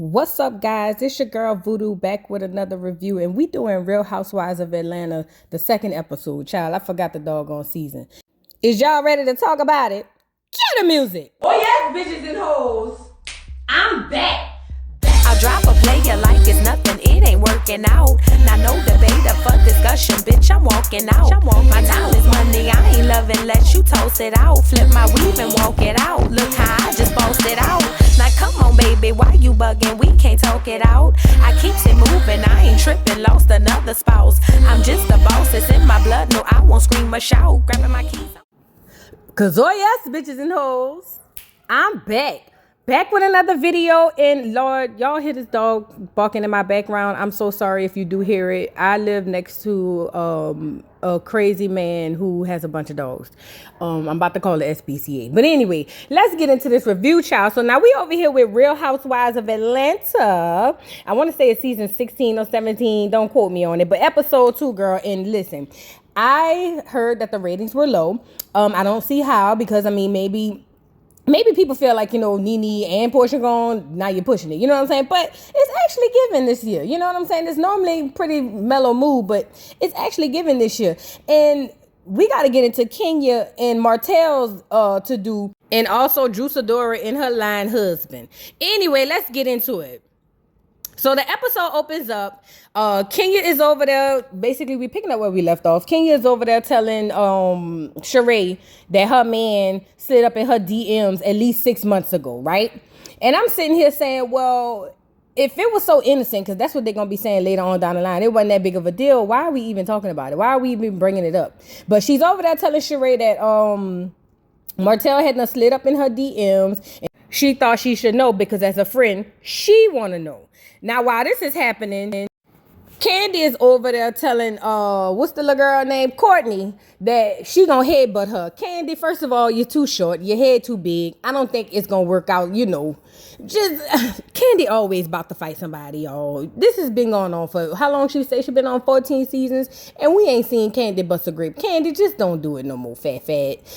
What's up, guys? It's your girl Voodoo back with another review, and we doing Real Housewives of Atlanta, the second episode. Child, I forgot the doggone season. Is y'all ready to talk about it? Cue the music. Oh yes, bitches and hoes. I'm back. I drop a player like it's nothing, it ain't working out. Now no debate up for discussion, bitch, I'm walking out. My time is money, I ain't loving, let you toast it out. Flip my weave and walk it out. Look how I just bossed it out. Now come on, baby, why you bugging? We can't talk it out. I keeps it moving, I ain't tripping, lost another spouse. I'm just a boss, it's in my blood, no, I won't scream or shout. Grabbing my keys. Cause oh yes, bitches and hoes, I'm back. Back with another video, and Lord, y'all hear this dog barking in my background. I'm so sorry if you do hear it. I live next to a crazy man who has a bunch of dogs. I'm about to call it SPCA. But anyway, let's get into this review, child. So now we over here with Real Housewives of Atlanta. I want to say it's season 16 or 17. Don't quote me on it. But episode 2, girl. And listen, I heard that the ratings were low. I don't see how, because I mean, maybe people feel like, Nene and Portia gone, now you're pushing it. You know what I'm saying? But it's actually giving this year. You know what I'm saying? It's normally pretty mellow mood, but it's actually giving this year. And we got to get into Kenya and Martel's to do, and also Juisadora and her lying husband. Anyway, let's get into it. So the episode opens up. Kenya is over there. Basically, we picking up where we left off. Kenya is over there telling Sheree that her man slid up in her DMs at least 6 months ago, right? And I'm sitting here saying, well, if it was so innocent, because that's what they're going to be saying later on down the line, it wasn't that big of a deal, why are we even talking about it? Why are we even bringing it up? But she's over there telling Sheree that Martel hadn't slid up in her DMs. And she thought she should know because as a friend, she want to know. Now, while this is happening, Candy is over there telling, what's the little girl named Courtney, that she gonna headbutt her. Candy, first of all, you're too short. Your head too big. I don't think it's gonna work out, Just, Candy always about to fight somebody, y'all. This has been going on for, how long she say? She been on 14 seasons, and we ain't seen Candy bust a grape. Candy, just don't do it no more, fat.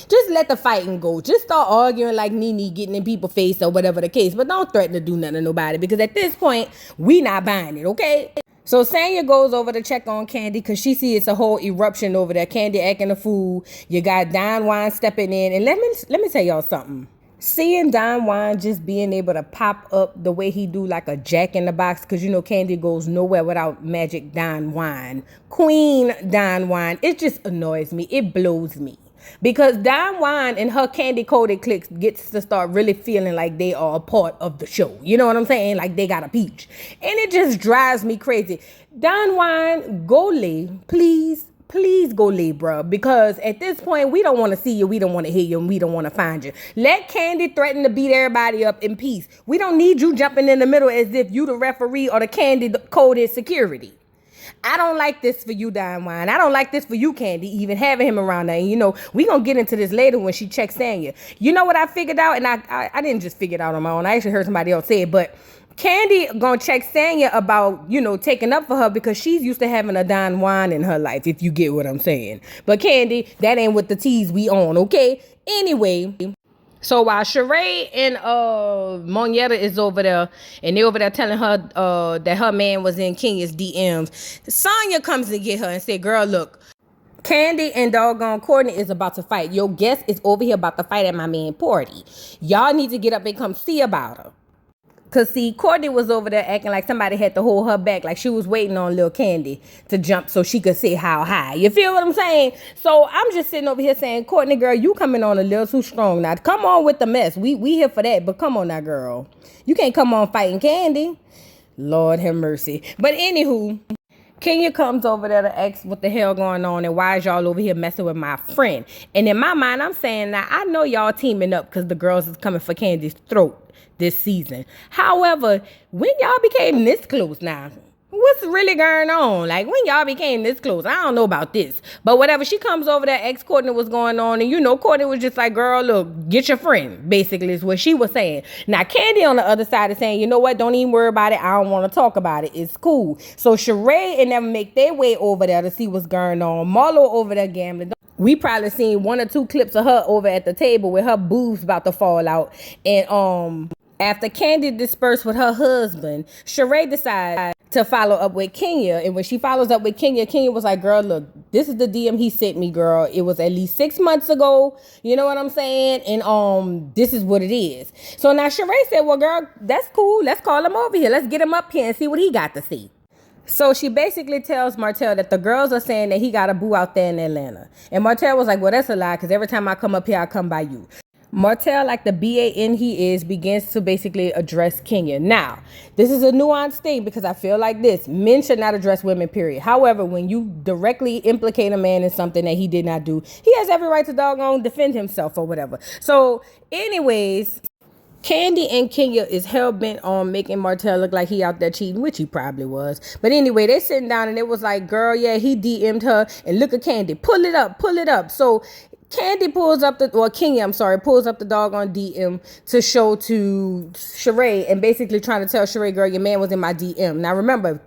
Just let the fighting go. Just start arguing like Nene getting in people's face or whatever the case, but don't threaten to do nothing to nobody, because at this point, we not buying it, okay? So Sanya goes over to check on Candy because she sees it's a whole eruption over there. Candy acting a fool. You got Don Juan stepping in. And let me tell y'all something. Seeing Don Juan just being able to pop up the way he do, like a jack in the box, because Candy goes nowhere without magic Don Juan. Queen Don Juan. It just annoys me. It blows me. Because Don Juan and her candy-coated cliques gets to start really feeling like they are a part of the show. You know what I'm saying? Like they got a peach. And it just drives me crazy. Don Juan, go lay. Please go lay, bro. Because at this point, we don't want to see you. We don't want to hear you. And we don't want to find you. Let Candy threaten to beat everybody up in peace. We don't need you jumping in the middle as if you the referee or the candy-coated security. I don't like this for you, Don Juan. I don't like this for you, Candy, even having him around there. And, we going to get into this later when she checks Sanya. You know what I figured out? And I didn't just figure it out on my own. I actually heard somebody else say it. But Candy going to check Sanya about, taking up for her because she's used to having a Don Juan in her life, if you get what I'm saying. But Candy, that ain't what the teas we on, okay? Anyway, so while Sheree and Monietta is over there, and they over there telling her that her man was in Kenya's DMs, Sanya comes to get her and say, girl, look, Candy and doggone Courtney is about to fight. Your guest is over here about to fight at my man party. Y'all need to get up and come see about her. Because, see, Courtney was over there acting like somebody had to hold her back, like she was waiting on little Candy to jump so she could say how high. You feel what I'm saying? So I'm just sitting over here saying, Courtney, girl, you coming on a little too strong. Now, come on with the mess. We here for that, but come on now, girl. You can't come on fighting Candy. Lord have mercy. But anywho, Kenya comes over there to ask what the hell going on and why is y'all over here messing with my friend. And in my mind, I'm saying, now, I know y'all teaming up because the girls is coming for Candy's throat this season. However, when y'all became this close now, what's really going on? Like, when y'all became this close, I don't know about this. But whatever, she comes over there, asks Courtney what's going on. And Courtney was just like, girl, look, get your friend, basically is what she was saying. Now, Candy on the other side is saying, you know what? Don't even worry about it. I don't want to talk about it. It's cool. So Sheree and them make their way over there to see what's going on. Marlo over there gambling. We probably seen 1 or 2 clips of her over at the table with her boobs about to fall out. And After Candy dispersed with her husband, Sheree decided to follow up with Kenya. And when she follows up with Kenya, Kenya was like, girl, look, this is the DM he sent me, girl. It was at least 6 months ago. You know what I'm saying? And this is what it is. So now Sheree said, well, girl, that's cool. Let's call him over here. Let's get him up here and see what he got to see. So she basically tells Martel that the girls are saying that he got a boo out there in Atlanta. And Martel was like, well, that's a lie, because every time I come up here, I come by you. Martel, like the BAN he is, begins to basically address Kenya. Now, this is a nuanced thing, because I feel like this. Men should not address women, period. However, when you directly implicate a man in something that he did not do, he has every right to doggone defend himself or whatever. So, anyways, Candy and Kenya is hell-bent on making Martel look like he out there cheating, which he probably was. But anyway, they sitting down and it was like, girl, yeah, he DM'd her. And look at Candy. Pull it up. Pull it up. So Candy pulls up Kenya, pulls up the doggone DM to show to Sheree and basically trying to tell Sheree, girl, your man was in my DM. Now, remember,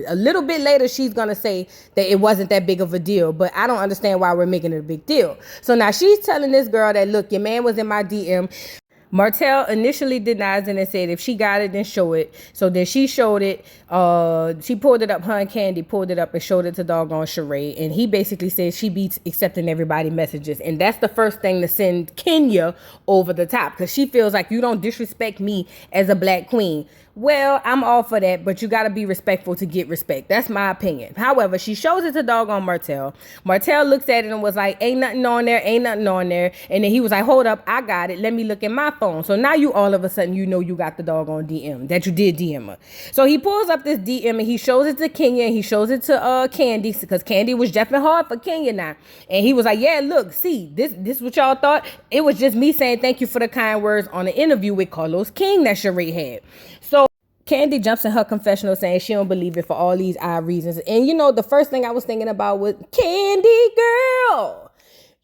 a little bit later, she's going to say that it wasn't that big of a deal, but I don't understand why we're making it a big deal. So now she's telling this girl that, look, your man was in my DM. Martel initially denies it and said if she got it, then show it. So then she showed it. She pulled it up. Her and Candy pulled it up and showed it to doggone Sheree. And he basically says she beats accepting everybody's messages. And that's the first thing to send Kenya over the top, because she feels like you don't disrespect me as a black queen. Well, I'm all for that, but you got to be respectful to get respect. That's my opinion. However, she shows it to doggone Martel. Martel looks at it and was like, ain't nothing on there, ain't nothing on there. And then he was like, hold up, I got it. Let me look at my phone. So now you all of a sudden, you know you got the doggone DM, that you did DM her. So he pulls up this DM and he shows it to Kenya and he shows it to Candy, because Candy was jeffing hard for Kenya now. And he was like, yeah, look, see, this what y'all thought? It was just me saying thank you for the kind words on the interview with Carlos King that Sheree had. So Candy jumps in her confessional saying she don't believe it for all these odd reasons. And you know, the first thing I was thinking about was, Candy girl,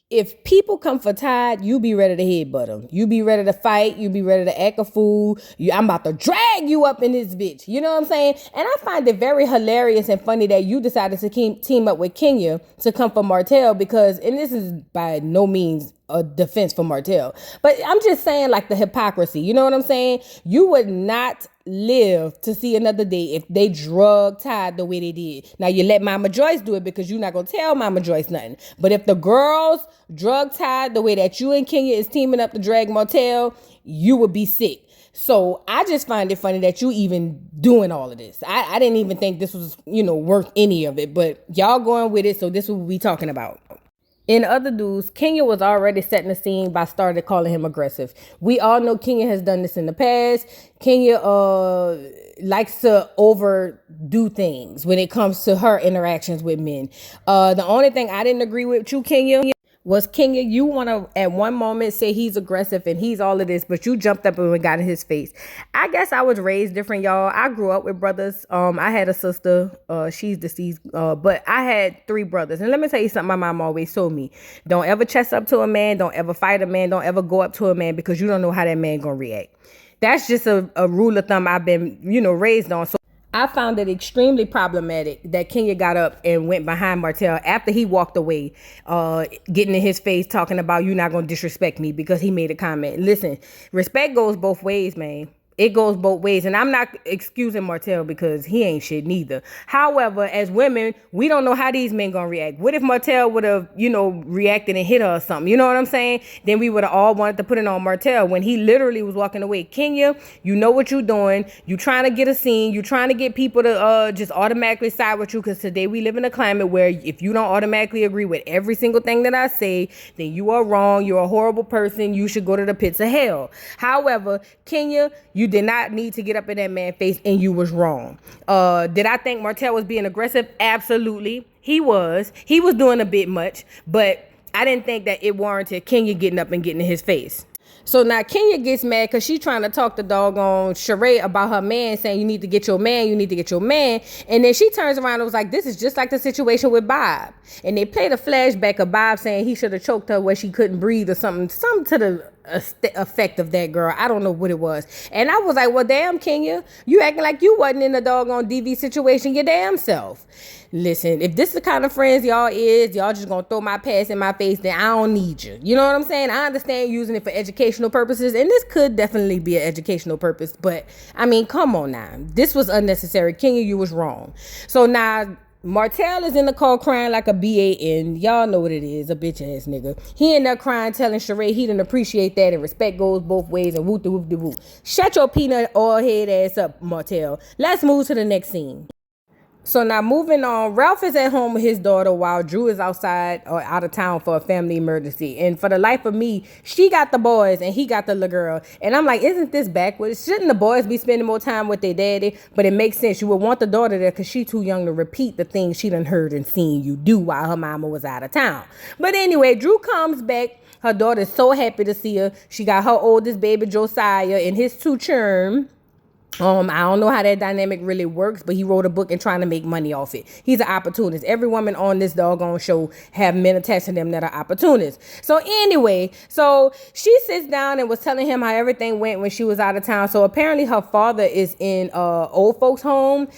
if people come for Todd, you be ready to headbutt them. You be ready to fight. You be ready to act a fool. I'm about to drag you up in this bitch. You know what I'm saying? And I find it very hilarious and funny that you decided to team up with Kenya to come for Martel, because, and this is by no means a defense for Martel, but I'm just saying, like, the hypocrisy. You know what I'm saying? You would not live to see another day if they drug Todd the way they did. Now, you let Mama Joyce do it because you're not going to tell Mama Joyce nothing. But if the girls drug Todd the way that you and Kenya is teaming up to drag Martel, you would be sick. So I just find it funny that you even doing all of this. I didn't even think this was, worth any of it. But y'all going with it, so this is what we talking about. In other news, Kenya was already setting the scene by starting calling him aggressive. We all know Kenya has done this in the past. Kenya likes to overdo things when it comes to her interactions with men. The only thing I didn't agree with you, Kenya, was, Kenya, you want to at one moment say he's aggressive and he's all of this, but you jumped up and got in his face. I guess I was raised different, y'all. I grew up with brothers. I had a sister. She's deceased. But I had 3 brothers. And let me tell you something my mom always told me. Don't ever chest up to a man. Don't ever fight a man. Don't ever go up to a man, because you don't know how that man gonna react. That's just a rule of thumb I've been, raised on. So I found it extremely problematic that Kenya got up and went behind Martel after he walked away, getting in his face, talking about, you're not going to disrespect me because he made a comment. Listen, respect goes both ways, man. It goes both ways. And I'm not excusing Martel because he ain't shit neither. However, as women, we don't know how these men gonna react. What if Martel would have, reacted and hit her or something? You know what I'm saying? Then we would have all wanted to put it on Martel when he literally was walking away. Kenya, you know what you're doing. You trying to get a scene. You trying to get people to just automatically side with you, because today we live in a climate where if you don't automatically agree with every single thing that I say, then you are wrong. You're a horrible person. You should go to the pits of hell. However, Kenya, you did not need to get up in that man's face, and you was wrong. Did I think Martel was being aggressive? Absolutely. He was doing a bit much, but I didn't think that it warranted Kenya getting up and getting in his face. So now Kenya gets mad because she's trying to talk to doggone Sheree about her man, saying you need to get your man, you need to get your man. And then she turns around and was like, this is just like the situation with Bob. And they played a flashback of Bob saying he should have choked her where she couldn't breathe or something to the effect of that girl. I don't know what it was. And I was like, well, damn, Kenya, you acting like you wasn't in a doggone DV situation your damn self. Listen, if this is the kind of friends y'all just gonna throw my past in my face, then I don't need you. You know what I'm saying? I understand using it for educational purposes, and this could definitely be an educational purpose, but I mean, come on now. This was unnecessary. Kenya, you was wrong. So now Martel is in the car crying like a BA, and y'all know what it is, a bitch ass nigga. He in there crying, telling Sheree he didn't appreciate that, and respect goes both ways, and whoop-de-whoop-de-whoop. Shut your peanut oil head ass up, Martel. Let's move to the next scene. So now moving on, Ralph is at home with his daughter while Drew is outside or out of town for a family emergency. And for the life of me, she got the boys and he got the little girl. And I'm like, isn't this backwards? Shouldn't the boys be spending more time with their daddy? But it makes sense. You would want the daughter there because she's too young to repeat the things she done heard and seen you do while her mama was out of town. But anyway, Drew comes back. Her daughter's so happy to see her. She got her oldest baby, Josiah, and his two churn. I don't know how that dynamic really works, but he wrote a book and trying to make money off it. He's an opportunist. Every woman on this doggone show have men attached to them that are opportunists. So anyway, so she sits down and was telling him how everything went when she was out of town. So apparently her father is in old folks home.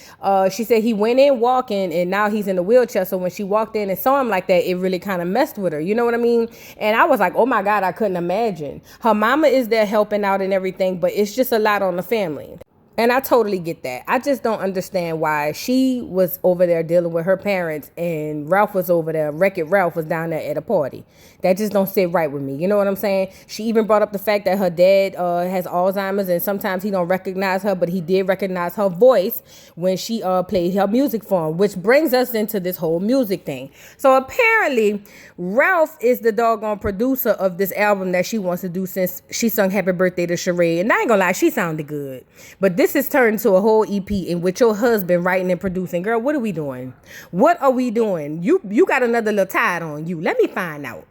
She said he went in walking and now he's in a wheelchair. So when she walked in and saw him like that, it really kind of messed with her. You know what I mean? And I was like, oh my God, I couldn't imagine. Her mama is there helping out and everything, but it's just a lot on the family. And I totally get that. I just don't understand why she was over there dealing with her parents and Ralph was over there. Wreck-It Ralph was down there at a party. That just don't sit right with me. You know what I'm saying? She even brought up the fact that her dad has Alzheimer's and sometimes he don't recognize her, but he did recognize her voice when she played her music for him, which brings us into this whole music thing. So apparently Ralph is the doggone producer of this album that she wants to do since she sung Happy Birthday to Sheree. And I ain't gonna lie, she sounded good. But this is turned into a whole EP in which your husband writing and producing. Girl, what are we doing? What are we doing? You got another little tide on you. Let me find out.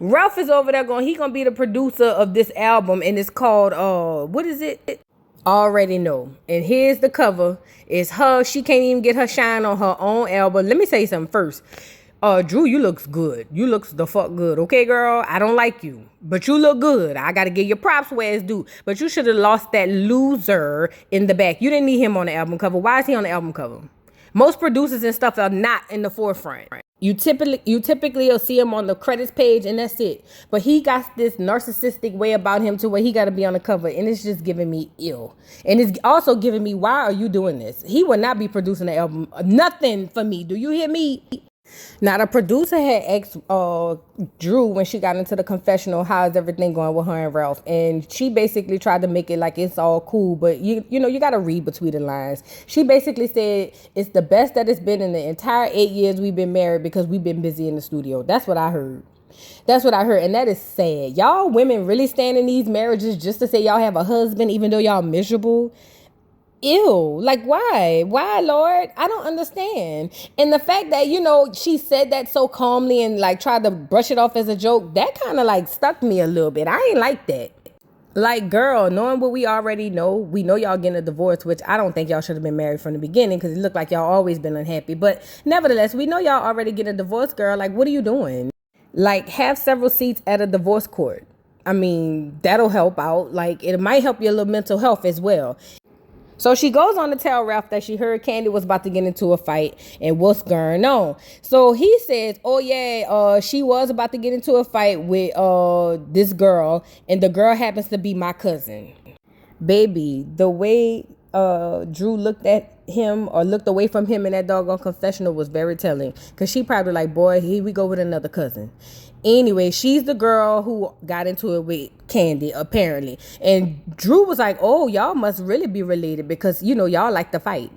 Ralph is over there he gonna be the producer of this album, and it's called what is it? Already Know. And here's the cover. It's her. She can't even get her shine on her own album. Let me say something first. Drew, you looks good. You looks the fuck good. Okay, girl? I don't like you, but you look good. I got to give you props where it's due. But you should have lost that loser in the back. You didn't need him on the album cover. Why is he on the album cover? Most producers and stuff are not in the forefront. You typically will see him on the credits page and that's it. But he got this narcissistic way about him to where he got to be on the cover, and it's just giving me ill. And it's also giving me, why are you doing this? He would not be producing the album. Nothing for me. Do you hear me? Now, the producer had asked Drew when she got into the confessional, how's everything going with her and Ralph? And she basically tried to make it like it's all cool, but you know, you got to read between the lines. She basically said it's the best that it's been in the entire 8 years we've been married because we've been busy in the studio. That's what I heard. That's what I heard, and that is sad. Y'all women really stand in these marriages just to say y'all have a husband even though y'all miserable? Ew, like why, Lord? I don't understand. And the fact that, you know, she said that so calmly and like tried to brush it off as a joke, that kind of like stuck me a little bit. I ain't like that. Like, girl, knowing what we already know, we know y'all getting a divorce, which I don't think y'all should have been married from the beginning because it looked like y'all always been unhappy. But nevertheless, we know y'all already get a divorce, girl. Like, what are you doing? Like, have several seats at a divorce court. I mean, that'll help out. Like, it might help your little mental health as well. So she goes on to tell Ralph that she heard Candy was about to get into a fight and what's going on. So he says, oh yeah, she was about to get into a fight with this girl, and the girl happens to be my cousin. Baby, the way Drew looked at him or looked away from him in that doggone confessional was very telling, because she probably like, boy, here we go with another cousin. Anyway, she's the girl who got into it with Candy, apparently. And Drew was like, oh, y'all must really be related because, you know, y'all like to fight.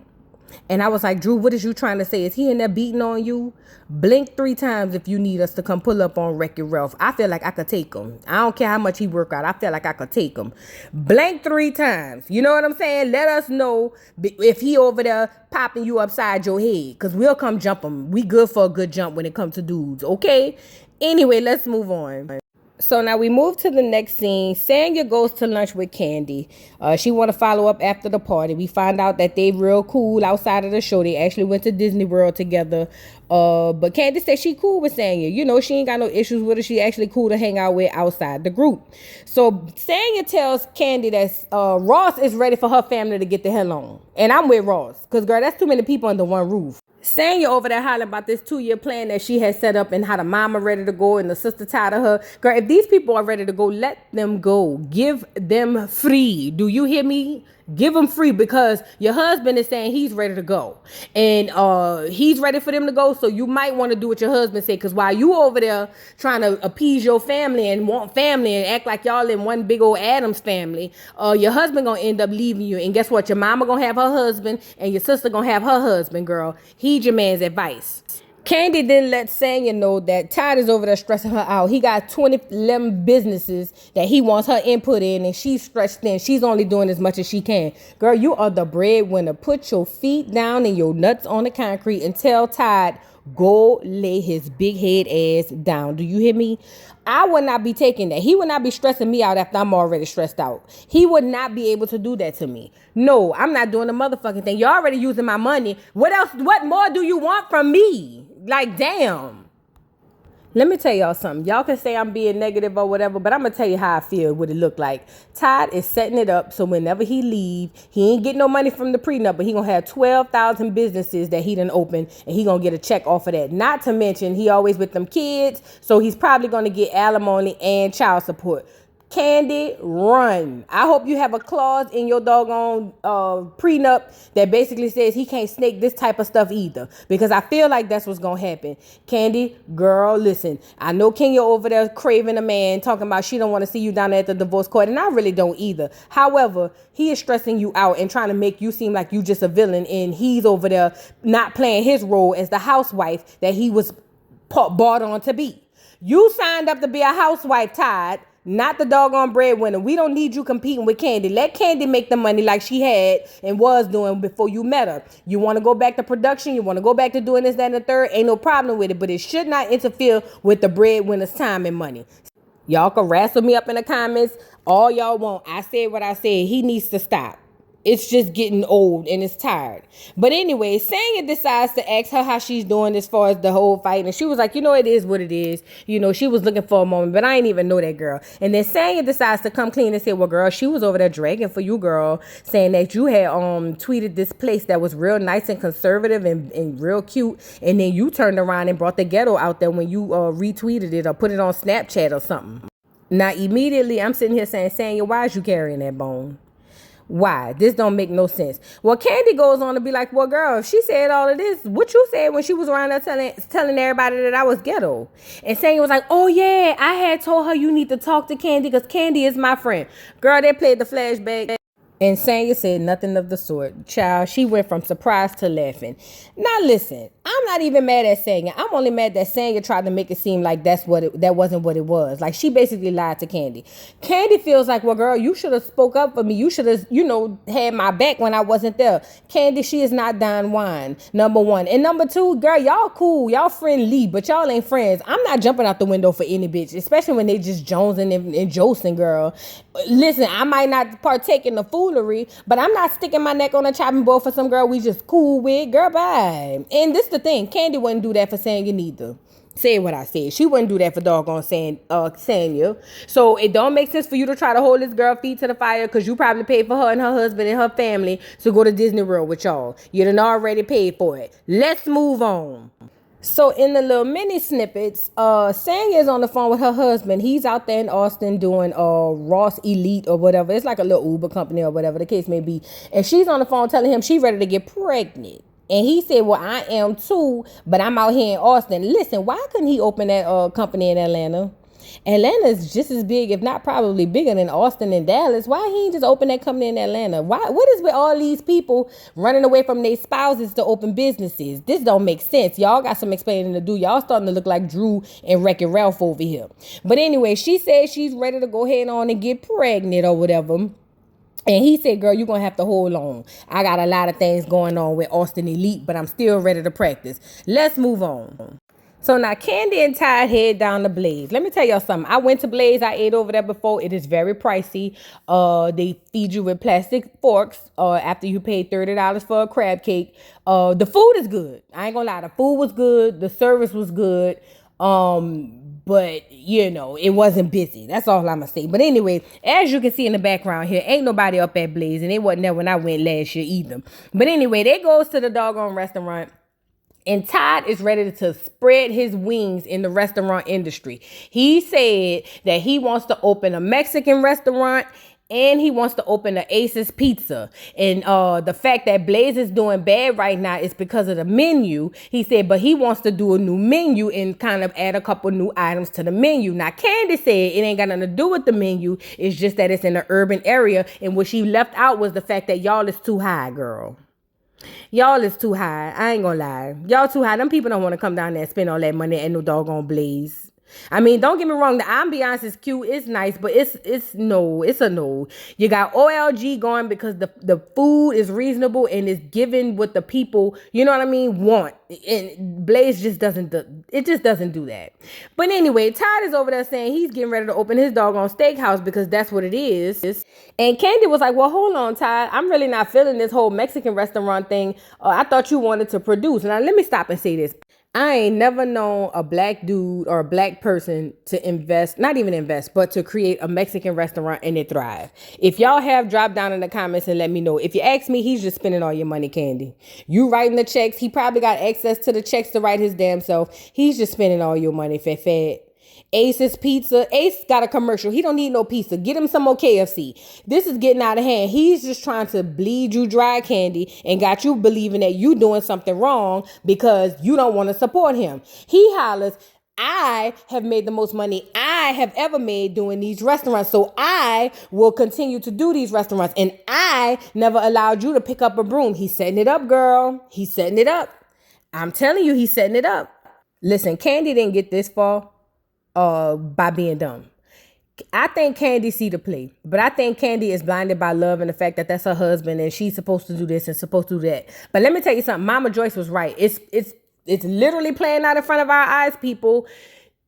And I was like, Drew, what is you trying to say? Is he in there beating on you? Blink 3 times if you need us to come pull up on Wreck-It Ralph. I feel like I could take him. I don't care how much he work out. I feel like I could take him. Blink 3 times. You know what I'm saying? Let us know if he over there popping you upside your head, because we'll come jump him. We good for a good jump when it comes to dudes, okay? Anyway, let's move on. So now we move to the next scene. Sanya goes to lunch with Candy. She want to follow up after the party. We find out that they real cool outside of the show. They actually went to Disney World together. But Candy said she cool with Sanya. You know, she ain't got no issues with her. She actually cool to hang out with outside the group. So Sanya tells Candy that Ross is ready for her family to get the hell on. And I'm with Ross. Because, girl, that's too many people under one roof. Sanya over there hollering about this 2-year plan that she has set up and how the mama ready to go and the sister tired of her. Girl, if these people are ready to go, let them go. Give them free. Do you hear me? Give them free, because your husband is saying he's ready to go. And he's ready for them to go, so you might want to do what your husband said, because while you over there trying to appease your family and want family and act like y'all in one big old Addams family, your husband gonna end up leaving you. And guess what? Your mama gonna have her husband and your sister gonna have her husband, girl. Heed your man's advice. Candy then let Sanya know that Todd is over there stressing her out. He got 11 businesses that he wants her input in, and she's stretched thin. She's only doing as much as she can. Girl, you are the breadwinner. Put your feet down and your nuts on the concrete and tell Todd, go lay his big head ass down. Do you hear me? I would not be taking that. He would not be stressing me out after I'm already stressed out. He would not be able to do that to me. No, I'm not doing the motherfucking thing. You're already using my money. What else? What more do you want from me? Like, damn. Let me tell y'all something. Y'all can say I'm being negative or whatever, but I'm going to tell you how I feel, what it look like. Todd is setting it up so whenever he leave, he ain't getting no money from the prenup, but he going to have 12,000 businesses that he done open, and he going to get a check off of that. Not to mention, he always with them kids, so he's probably going to get alimony and child support. Candy, run. I hope you have a clause in your doggone prenup that basically says he can't snake this type of stuff either, because I feel like that's what's gonna happen. Candy, girl, listen, I know Kenya over there craving a man, talking about she don't want to see you down there at the divorce court, and I really don't either. However, he is stressing you out and trying to make you seem like you just a villain, and he's over there not playing his role as the housewife that he was bought on to be. You signed up to be a housewife, Todd, not the doggone breadwinner. We don't need you competing with Candy. Let Candy make the money like she had and was doing before you met her. You want to go back to production? You want to go back to doing this, that, and the third? Ain't no problem with it, but it should not interfere with the breadwinner's time and money. Y'all can wrestle me up in the comments all y'all want. I said what I said. He needs to stop. It's just getting old and it's tired. But anyway, Sanya decides to ask her how she's doing as far as the whole fight. And she was like, you know, it is what it is. You know, she was looking for a moment, but I ain't even know that girl. And then Sanya decides to come clean and say, well, girl, she was over there dragging for you, girl, saying that you had tweeted this place that was real nice and conservative and real cute. And then you turned around and brought the ghetto out there when you retweeted it or put it on Snapchat or something. Now, immediately, I'm sitting here saying, Sanya, why is you carrying that bone? Why? This don't make no sense. Well, Candy goes on to be like, well, girl, if she said all of this, what you said when she was around there telling everybody that I was ghetto. And Sanya was like, oh, yeah, I had told her you need to talk to Candy because Candy is my friend. Girl, they played the flashback. And Sanya said nothing of the sort. Child, she went from surprise to laughing. Now, listen, I'm not even mad at Sanya. I'm only mad that Sanya tried to make it seem like that wasn't what it was. Like, she basically lied to Candy. Candy feels like, well, girl, you should have spoke up for me. You should have, had my back when I wasn't there. Candy, she is not Don Juan, number one. And number two, girl, y'all cool. Y'all friendly, but y'all ain't friends. I'm not jumping out the window for any bitch, especially when they just jonesing and josting, girl. Listen, I might not partake in the foolery, but I'm not sticking my neck on a chopping board for some girl we just cool with. Girl, bye. And this the thing. Candy wouldn't do that for Sanya neither. Say what I said. She wouldn't do that for doggone Sanya. So it don't make sense for you to try to hold this girl feet to the fire because you probably paid for her and her husband and her family to go to Disney World with y'all. You done already paid for it. Let's move on. So in the little mini snippets, Sanya is on the phone with her husband. He's out there in Austin doing Ross Elite or whatever. It's like a little Uber company or whatever the case may be. And she's on the phone telling him she's ready to get pregnant. And he said, well, I am too, but I'm out here in Austin. Listen, why couldn't he open that company in Atlanta? Atlanta's just as big, if not probably bigger than Austin and Dallas. Why he ain't just open that company in Atlanta? What is with all these people running away from their spouses to open businesses? This don't make sense. Y'all got some explaining to do. Y'all starting to look like Drew and Wreck-It Ralph over here. But anyway, she said she's ready to go ahead on and get pregnant or whatever. And he said, girl, you're going to have to hold on. I got a lot of things going on with Austin Elite, but I'm still ready to practice. Let's move on. So now Candy and Tide head down to Blaze. Let me tell y'all something. I went to Blaze. I ate over there before. It is very pricey. They feed you with plastic forks after you pay $30 for a crab cake. The food is good. I ain't gonna lie. The food was good. The service was good. But you know, it wasn't busy. That's all I'm gonna say. But anyway, as you can see in the background here, ain't nobody up at Blaze, and it wasn't there when I went last year either. But anyway, they goes to the doggone restaurant. And Todd is ready to spread his wings in the restaurant industry. He said that he wants to open a Mexican restaurant and he wants to open an Ace's Pizza. And the fact that Blaze is doing bad right now is because of the menu. He said, but he wants to do a new menu and kind of add a couple new items to the menu. Now, Candy said it ain't got nothing to do with the menu. It's just that it's in an urban area. And what she left out was the fact that y'all is too high, girl. Y'all is too high. I ain't gonna lie. Y'all too high. Them people don't want to come down there and spend all that money at no doggone Blaze. I mean, don't get me wrong. The ambiance is cute. It's nice, but it's a no. You got OLG going because the food is reasonable and it's given what the people, you know what I mean, want. And Blaze just doesn't do that. But anyway, Todd is over there saying he's getting ready to open his doggone steakhouse because that's what it is. And Candy was like, well, hold on, Todd. I'm really not feeling this whole Mexican restaurant thing. I thought you wanted to produce. Now, let me stop and say this. I ain't never known a black dude or a black person to invest, not even invest, but to create a Mexican restaurant and it thrive. If y'all have, drop down in the comments and let me know. If you ask me, he's just spending all your money, Candy. You writing the checks. He probably got access to the checks to write his damn self. He's just spending all your money, fat. Ace's Pizza. Ace got a commercial. He don't need no pizza. Get him some more KFC. This is getting out of hand. He's just trying to bleed you dry, Candy, and got you believing that you doing something wrong because you don't want to support him. He hollers, I have made the most money I have ever made doing these restaurants. So I will continue to do these restaurants. And I never allowed you to pick up a broom. He's setting it up, girl. He's setting it up. I'm telling you, he's setting it up. Listen, Candy didn't get this far by being dumb. I think Candy see the play, but I think Candy is blinded by love and the fact that that's her husband and she's supposed to do this and supposed to do that. But let me tell you something. Mama Joyce was right. It's literally playing out in front of our eyes, people.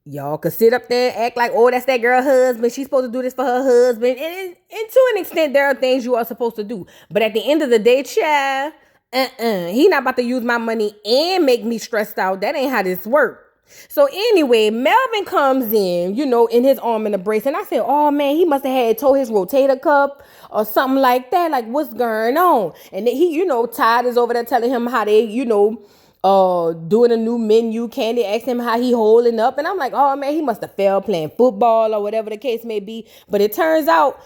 Y'all could sit up there and act like, oh, that's that girl husband. She's supposed to do this for her husband. And to an extent, there are things you are supposed to do. But at the end of the day, child, he not about to use my money and make me stressed out. That ain't how this works. So anyway, Melvin comes in, in his arm in a brace. And I said, oh, man, he must have had tore his rotator cuff or something like that. Like, what's going on? And then he, Todd is over there telling him how they, doing a new menu. Candy asked him how he holding up. And I'm like, oh, man, he must have fell playing football or whatever the case may be. But it turns out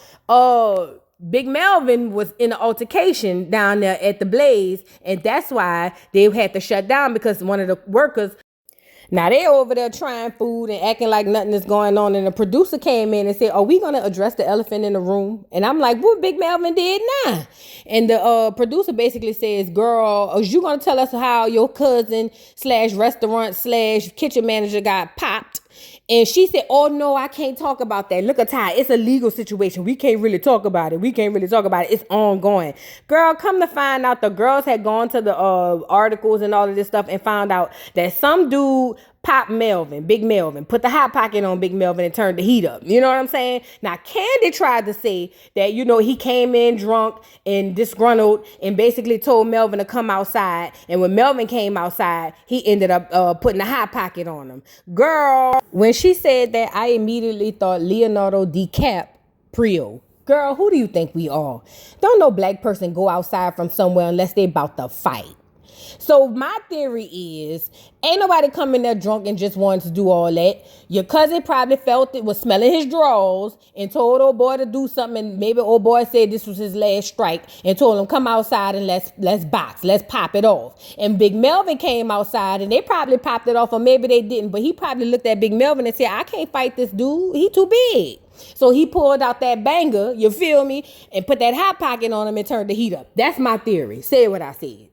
Big Melvin was in an altercation down there at the Blaze. And that's why they had to shut down because one of the workers. Now, they over there trying food and acting like nothing is going on. And the producer came in and said, are we going to address the elephant in the room? And I'm like, what Big Melvin did now? And the producer basically says, girl, are you going to tell us how your cousin / restaurant / kitchen manager got popped? And she said, oh, no, I can't talk about that. Look at Ty. It's a legal situation. We can't really talk about it. It's ongoing. Girl, come to find out the girls had gone to the articles and all of this stuff and found out that some dude popped Melvin, Big Melvin, put the hot pocket on Big Melvin and turned the heat up. You know what I'm saying? Now, Candy tried to say that, he came in drunk and disgruntled and basically told Melvin to come outside. And when Melvin came outside, he ended up putting a hot pocket on him. Girl, when she said that, I immediately thought Leonardo DiCaprio. Girl, who do you think we are? Don't no black person go outside from somewhere unless they about to fight. So my theory is, ain't nobody coming there drunk and just wanted to do all that. Your cousin probably felt it, was smelling his drawers and told old boy to do something. And maybe old boy said this was his last strike and told him, come outside and let's box. Let's pop it off. And Big Melvin came outside and they probably popped it off, or maybe they didn't. But he probably looked at Big Melvin and said, I can't fight this dude. He too big. So he pulled out that banger, you feel me, and put that hot pocket on him and turned the heat up. That's my theory. Say what I said.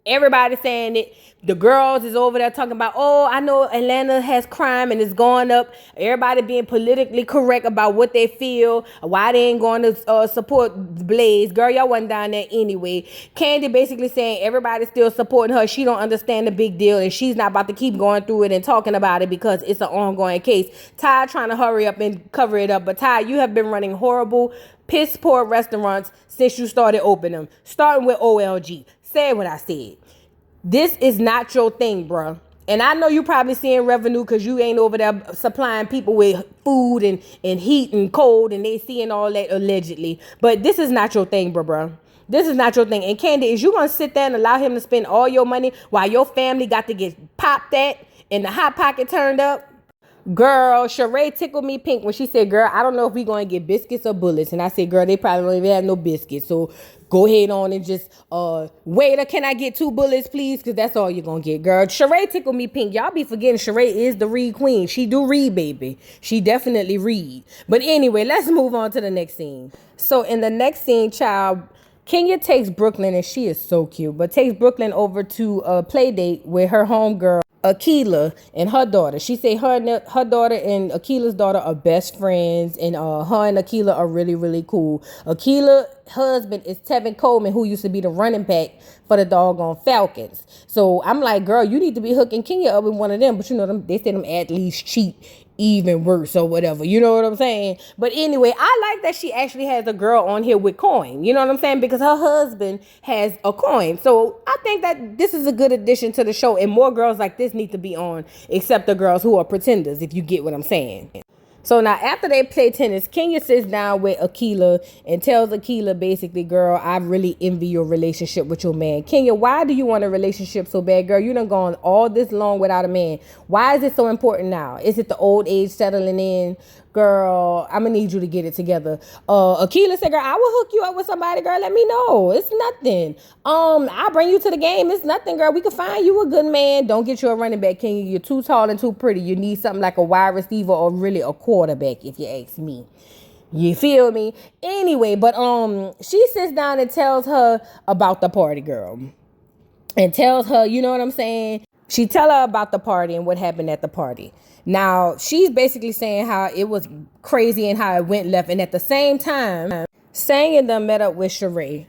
Everybody saying it. The girls is over there talking about, oh, I know Atlanta has crime and it's going up. Everybody being politically correct about what they feel, why they ain't going to support Blaze. Girl, y'all wasn't down there anyway. Candy basically saying everybody's still supporting her. She don't understand the big deal and she's not about to keep going through it and talking about it because it's an ongoing case. Ty trying to hurry up and cover it up. But Ty, you have been running horrible, piss poor restaurants since you started opening them. Starting with OLG. Say what I said. This is not your thing, bruh. And I know you probably seeing revenue because you ain't over there supplying people with food and heat and cold and they seeing all that allegedly. But this is not your thing, bruh. This is not your thing. And Candy, is you going to sit there and allow him to spend all your money while your family got to get popped at and the hot pocket turned up? Girl, Sheree tickled me pink when she said, girl, I don't know if we going to get biscuits or bullets. And I said, girl, they probably don't even have no biscuits. So go ahead on and just, waiter, can I get 2 bullets, please? Because that's all you're going to get, girl. Sheree tickled me pink. Y'all be forgetting Sheree is the read queen. She do read, baby. She definitely read. But anyway, let's move on to the next scene. So in the next scene, child, Kenya takes Brooklyn, and she is so cute, but takes Brooklyn over to a play date with her homegirl, Akila, and her daughter. She say her daughter and Akila's daughter are best friends, and her and Akila are really, really cool. Akila's husband is Tevin Coleman, who used to be the running back for the doggone Falcons. So I'm like, girl, you need to be hooking Kenya up with one of them. But you know, they say them athletes cheat even worse or whatever. You know what I'm saying? But anyway, I like that she actually has a girl on here with coin. You know what I'm saying? Because her husband has a coin. So I think that this is a good addition to the show. And more girls like this need to be on, except the girls who are pretenders, if you get what I'm saying. So now after they play tennis, Kenya sits down with Akila and tells Akila basically, girl, I really envy your relationship with your man. Kenya, why do you want a relationship so bad, girl? You done gone all this long without a man. Why is it so important now? Is it the old age settling in? Girl, I'm gonna need you to get it together. Akila said, girl, I will hook you up with somebody, girl. Let me know. It's nothing. I'll bring you to the game. It's nothing, girl. We can find you a good man. Don't get you a running back, Kenya. You're too tall and too pretty. You need something like a wide receiver or really a quarterback, if you ask me. You feel me? Anyway, but she sits down and tells her about the party, girl. And tells her, you know what I'm saying? She tell her about the party and what happened at the party. Now, she's basically saying how it was crazy and how it went left. And at the same time, Sanya done met up with Sheree.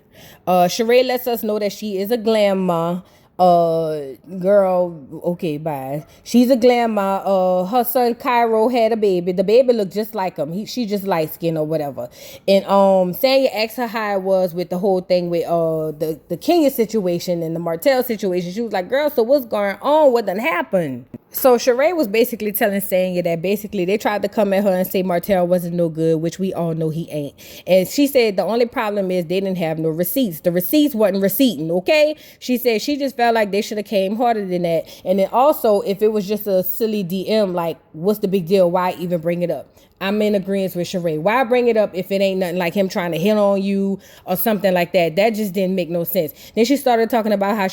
Sheree lets us know that she is a grandma. Girl, okay, bye. She's a grandma. Her son Cairo had a baby. The baby looked just like him. She just light skinned or whatever. And Sanya asked her how it was with the whole thing with the Kenya situation and the Martel situation. She was like, girl, so what's going on? What done happened? So Sheree was basically telling Sanya that basically they tried to come at her and say Martel wasn't no good, which we all know he ain't. And she said the only problem is they didn't have no receipts. The receipts wasn't receipting, okay? She said she just felt like they should have came harder than that. And then also, if it was just a silly DM, like, what's the big deal? Why even bring it up? I'm in agreement with Sheree. Why bring it up if it ain't nothing like him trying to hit on you or something like that? That just didn't make no sense. Then she started talking about how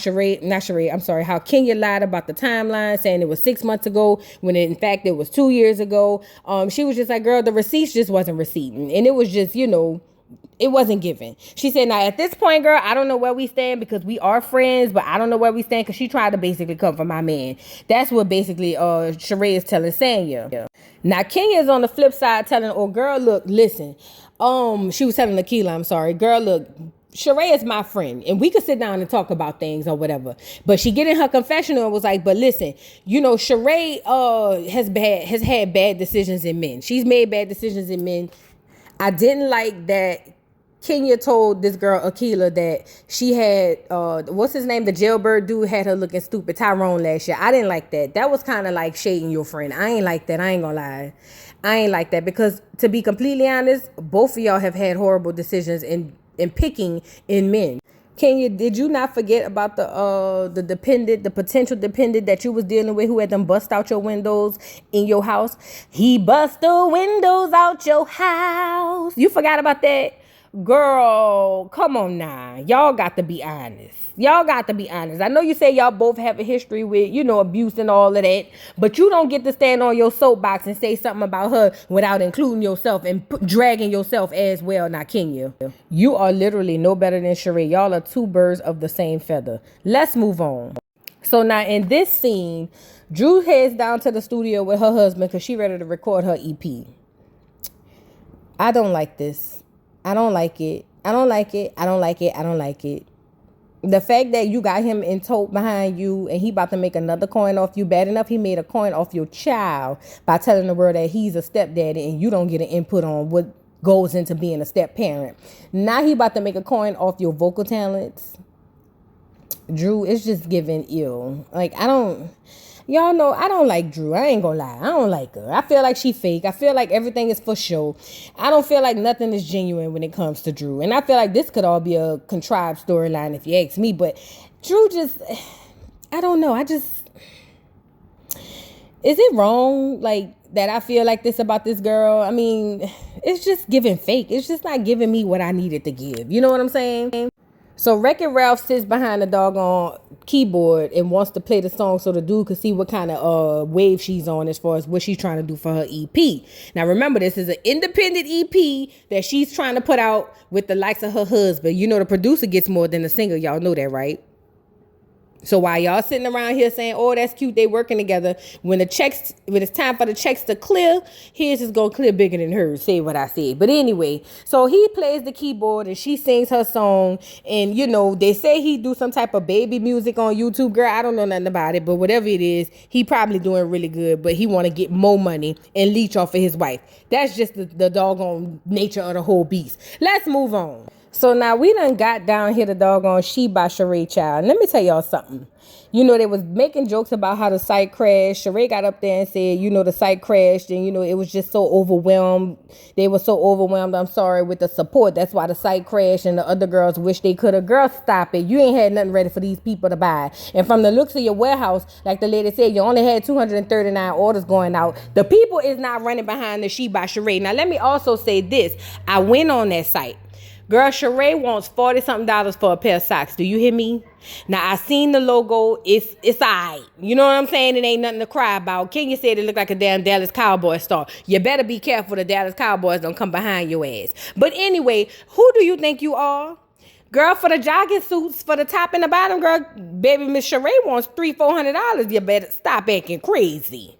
Kenya lied about the timeline, saying it was 6 months ago when in fact it was 2 years ago. She was just like, girl, the receipts just wasn't receipting. And it was just, you know, it wasn't given. She said, now at this point, girl, I don't know where we stand because we are friends, but I don't know where we stand because she tried to basically come for my man. That's what basically Sheree is telling Sanya. Now Kenya is on the flip side telling, oh girl, look, listen. She was telling Akila, I'm sorry, girl, look, Sheree is my friend and we could sit down and talk about things or whatever. But she get in her confessional and was like, but listen, you know, Sheree has had bad decisions in men. She's made bad decisions in men. I didn't like that Kenya told this girl, Akila, that she had, what's his name? The jailbird dude had her looking stupid, Tyrone, last year. I didn't like that. That was kind of like shading your friend. I ain't like that. I ain't gonna lie. I ain't like that because to be completely honest, both of y'all have had horrible decisions in picking in men. Kenya, did you not forget about the potential dependent that you was dealing with who had them bust out your windows in your house? He bust the windows out your house. You forgot about that? Girl, come on now. Y'all got to be honest. Y'all got to be honest. I know you say y'all both have a history with, abuse and all of that, but you don't get to stand on your soapbox and say something about her without including yourself and dragging yourself as well. Now, can you? You are literally no better than Sheree. Y'all are two birds of the same feather. Let's move on. So now in this scene, Drew heads down to the studio with her husband because she ready to record her EP. I don't like this. I don't like it. I don't like it. I don't like it. I don't like it. The fact that you got him in tote behind you and he about to make another coin off you, bad enough he made a coin off your child by telling the world that he's a stepdaddy and you don't get an input on what goes into being a step parent. Now he about to make a coin off your vocal talents. Drew, it's just giving ill. Y'all know I don't like Drew. I ain't gonna lie. I don't like her. I feel like she fake. I feel like everything is for show. I don't feel like nothing is genuine when it comes to Drew. And I feel like this could all be a contrived storyline if you ask me. But Drew just, I don't know. Is it wrong that I feel like this about this girl? I mean, it's just giving fake. It's just not giving me what I needed to give. You know what I'm saying? So Wreck-It Ralph sits behind the doggone keyboard and wants to play the song so the dude could see what kind of wave she's on as far as what she's trying to do for her EP. Now remember, this is an independent EP that she's trying to put out with the likes of her husband. You know the producer gets more than the singer. Y'all know that, right? So while y'all sitting around here saying, oh, that's cute, they working together, when it's time for the checks to clear, his is going to clear bigger than hers, say what I said. But anyway, so he plays the keyboard and she sings her song. And, they say he do some type of baby music on YouTube. Girl, I don't know nothing about it, but whatever it is, he probably doing really good, but he want to get more money and leech off of his wife. That's just the doggone nature of the whole beast. Let's move on. So now we done got down here the doggone She by Sheree child. Let me tell y'all something. They was making jokes about how the site crashed. Sheree got up there and said, the site crashed and, it was just so overwhelmed. They were so overwhelmed, I'm sorry, with the support. That's why the site crashed and the other girls wish they could have. Girl, stop it. You ain't had nothing ready for these people to buy. And from the looks of your warehouse, like the lady said, you only had 239 orders going out. The people is not running behind the She by Sheree. Now, let me also say this. I went on that site. Girl, Sheree wants $40-something for a pair of socks. Do you hear me? Now, I seen the logo. It's all right. You know what I'm saying? It ain't nothing to cry about. Kenya said it looked like a damn Dallas Cowboys star. You better be careful the Dallas Cowboys don't come behind your ass. But anyway, who do you think you are? Girl, for the jogging suits, for the top and the bottom, girl, baby Miss Sheree wants $300-400. You better stop acting crazy.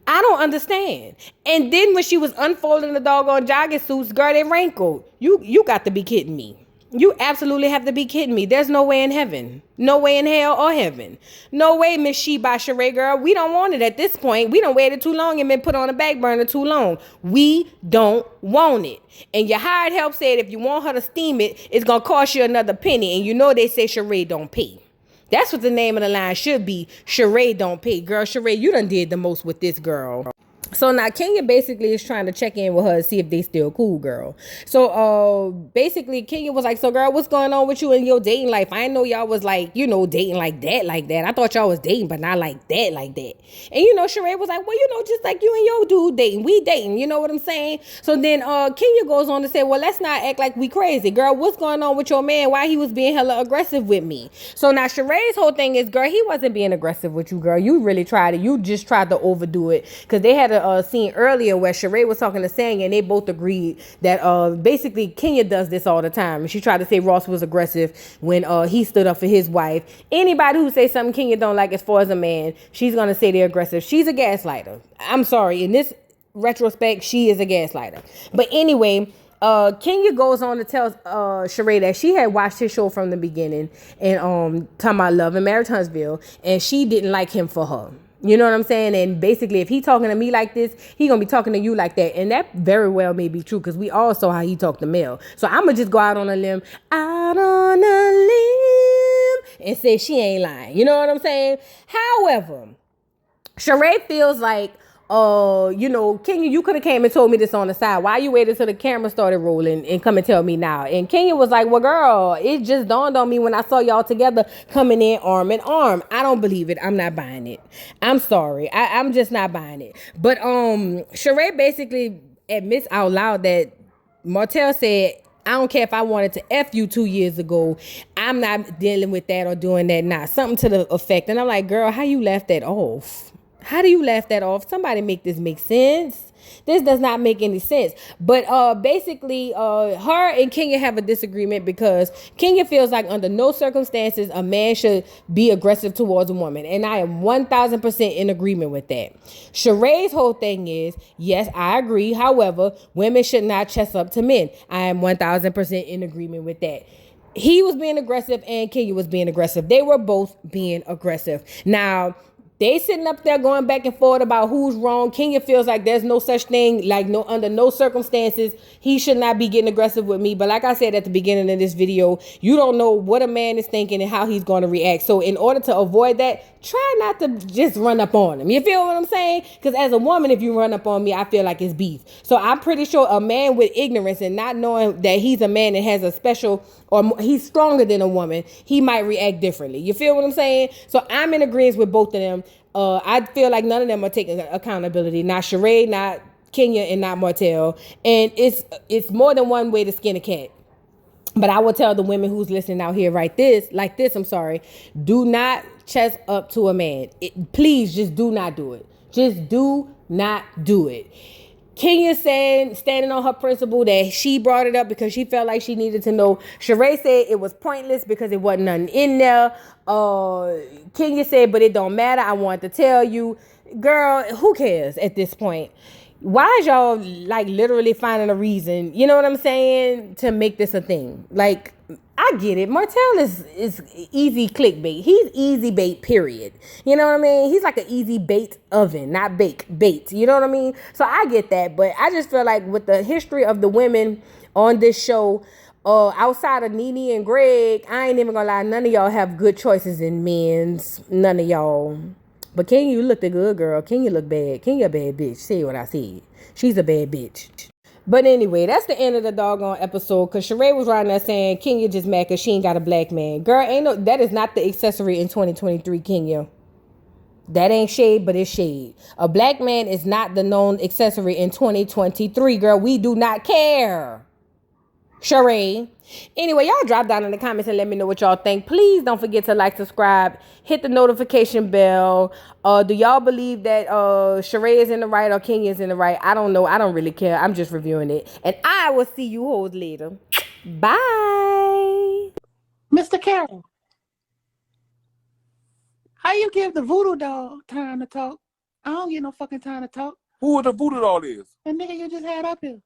I don't understand. And then when she was unfolding the doggone jogging suits, girl, they wrinkled. You got to be kidding me. You absolutely have to be kidding me. There's no way in heaven. No way in hell or heaven. No way, Miss She by Sheree, girl. We don't want it at this point. We done waited too long and been put on the back burner too long. We don't want it. And your hired help said if you want her to steam it, it's going to cost you another penny. And they say Sheree don't pay. That's what the name of the line should be. Sheree don't pay. Girl, Sheree, you done did the most with this girl. So now Kenya basically is trying to check in with her to see if they still cool, girl. So basically Kenya was like, so girl, what's going on with you in your dating life? I didn't know y'all was dating like that. I thought y'all was dating, but not like that. And Sheree was like, well, just like you and your dude dating. We dating, you know what I'm saying? So then Kenya goes on to say, well, let's not act like we crazy. Girl, what's going on with your man? Why he was being hella aggressive with me? So now Sheree's whole thing is, girl, he wasn't being aggressive with you, girl. You really tried it. You just tried to overdo it. Because they had a scene earlier where Sheree was talking to Sanya and they both agreed that basically Kenya does this all the time. And she tried to say Ross was aggressive when he stood up for his wife. Anybody who says something Kenya don't like as far as a man, she's going to say they're aggressive. She's a gaslighter. I'm sorry. In this retrospect, she is a gaslighter. But anyway, Kenya goes on to tell Sheree that she had watched his show from the beginning and talking about Love and Marriage Huntsville, and she didn't like him for her. You know what I'm saying? And basically, if he talking to me like this, he gonna be talking to you like that. And that very well may be true because we all saw how he talked to Mel. So I'm gonna just go out on a limb, and say she ain't lying. You know what I'm saying? However, Sheree feels like, Kenya, you could have came and told me this on the side. Why you waited till the camera started rolling and come and tell me now? And Kenya was like, well, girl, it just dawned on me when I saw y'all together coming in arm in arm. I don't believe it. I'm not buying it. I'm sorry. I'm just not buying it. But Sheree basically admits out loud that Martel said, I don't care if I wanted to F you 2 years ago. I'm not dealing with that or doing that now. Something to the effect. And I'm like, girl, how you laugh that off? How do you laugh that off? Somebody make this make sense. This does not make any sense. But basically, her and Kenya have a disagreement because Kenya feels like under no circumstances a man should be aggressive towards a woman. And I am 1000% in agreement with that. Sheree's whole thing is, yes, I agree. However, women should not chest up to men. I am 1000% in agreement with that. He was being aggressive and Kenya was being aggressive. They were both being aggressive. Now, they sitting up there going back and forth about who's wrong. Kenya feels like there's no such thing, like no under no circumstances he should not be getting aggressive with me. But like I said at the beginning of this video, you don't know what a man is thinking and how he's going to react. So in order to avoid that, try not to just run up on him. You feel what I'm saying? Because as a woman, if you run up on me, I feel like it's beef. So I'm pretty sure a man with ignorance and not knowing that he's a man that has a special or he's stronger than a woman, he might react differently. You feel what I'm saying? So I'm in agreement with both of them. I feel like none of them are taking accountability. Not Sheree, not Kenya, and not Martel. And it's more than one way to skin a cat. But I will tell the women who's listening out here like this, do not chest up to a man. Please just do not do it. Just do not do it. Kenya said, standing on her principle, that she brought it up because she felt like she needed to know. Sheree said it was pointless because it wasn't nothing in there. Kenya said, but it don't matter. I wanted to tell you. Girl, who cares at this point? Why is y'all like literally finding a reason, you know what I'm saying, to make this a thing? Like, I get it. Martel is easy clickbait. He's easy bait, period. You know what I mean? He's like an easy bait oven, not bait. You know what I mean? So I get that. But I just feel like with the history of the women on this show, outside of Nene and Greg, I ain't even gonna lie, none of y'all have good choices in men's. None of y'all. But Kenya, you looked a good girl. Kenya look bad. Kenya a bad bitch. Say what I said. She's a bad bitch. But anyway, that's the end of the doggone episode. Because Sheree was right there saying Kenya just mad because she ain't got a black man. Girl, that is not the accessory in 2023, Kenya. That ain't shade, but it's shade. A black man is not the known accessory in 2023, girl. We do not care. Sheree. Anyway, y'all drop down in the comments and let me know what y'all think. Please don't forget to like, subscribe, hit the notification bell. Do y'all believe that Sheree is in the right or Kenya is in the right? I don't know. I don't really care. I'm just reviewing it. And I will see you hoes later. Bye. Mr. Carroll, how you give the voodoo doll time to talk? I don't get no fucking time to talk. Who the voodoo doll is? The nigga you just had up here.